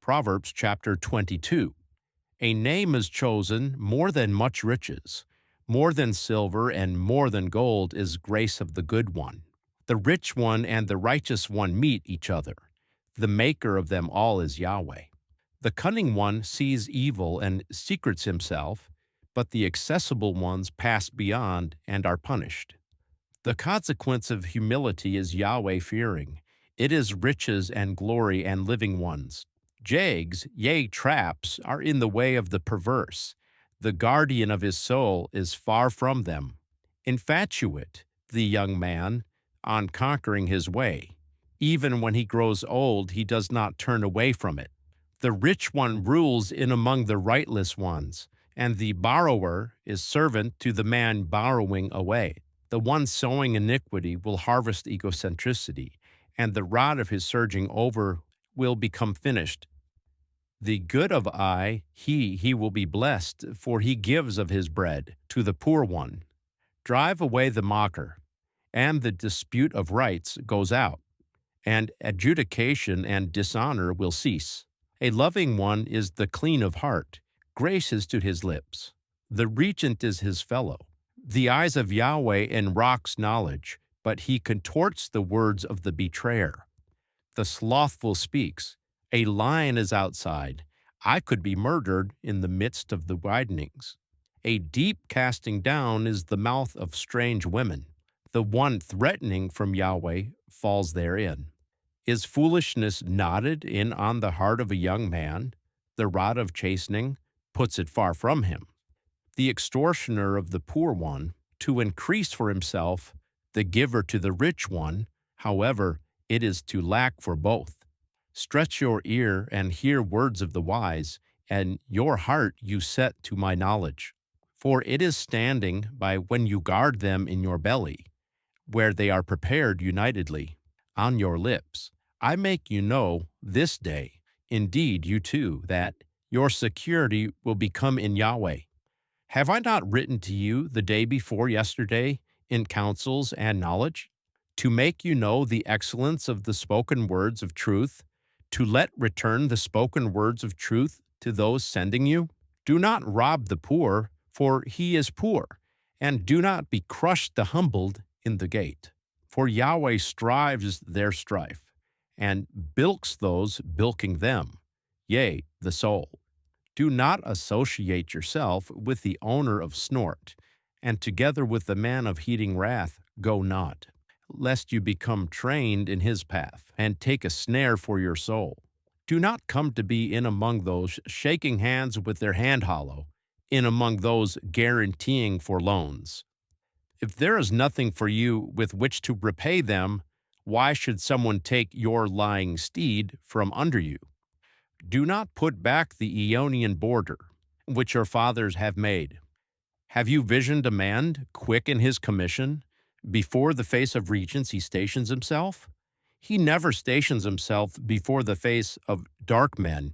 Proverbs Chapter 22. A name is chosen more than much riches. More than silver and more than gold is grace of the good one. The rich one and the righteous one meet each other. The maker of them all is Yahweh. The cunning one sees evil and secrets himself, but the accessible ones pass beyond and are punished. The consequence of humility is Yahweh fearing. It is riches and glory and living ones. Jags, yea, traps, are in the way of the perverse. The guardian of his soul is far from them. Infatuate, the young man, on conquering his way. Even when he grows old, he does not turn away from it. The rich one rules in among the rightless ones, and the borrower is servant to the man borrowing away. The one sowing iniquity will harvest egocentricity, and the rod of his surging over will become finished. The good of eye, he will be blessed, for he gives of his bread to the poor one. Drive away the mocker, and the dispute of rights goes out, and adjudication and dishonor will cease. A loving one is the clean of heart, grace is to his lips. The regent is his fellow. The eyes of Yahweh enrocks knowledge, but he contorts the words of the betrayer. The slothful speaks, a lion is outside. I could be murdered in the midst of the widenings. A deep casting down is the mouth of strange women. The one threatening from Yahweh falls therein. Is foolishness knotted in on the heart of a young man? The rod of chastening puts it far from him. The extortioner of the poor one, to increase for himself, the giver to the rich one, however, it is to lack for both. Stretch your ear and hear words of the wise, and your heart you set to my knowledge. For it is standing by when you guard them in your belly, where they are prepared unitedly, on your lips. I make you know this day, indeed you too, that your security will become in Yahweh. Have I not written to you the day before yesterday in counsels and knowledge, to make you know the excellence of the spoken words of truth, to let return the spoken words of truth to those sending you? Do not rob the poor, for he is poor, and do not be crushed the humbled in the gate. For Yahweh strives their strife, and bilks those bilking them, yea, the soul. Do not associate yourself with the owner of snort, and together with the man of heating wrath go not, lest you become trained in his path, and take a snare for your soul. Do not come to be in among those shaking hands with their hand hollow, in among those guaranteeing for loans. If there is nothing for you with which to repay them, why should someone take your lying steed from under you? Do not put back the Aeonian border, which your fathers have made. Have you visioned a man quick in his commission? Before the face of regents he stations himself? He never stations himself before the face of dark men,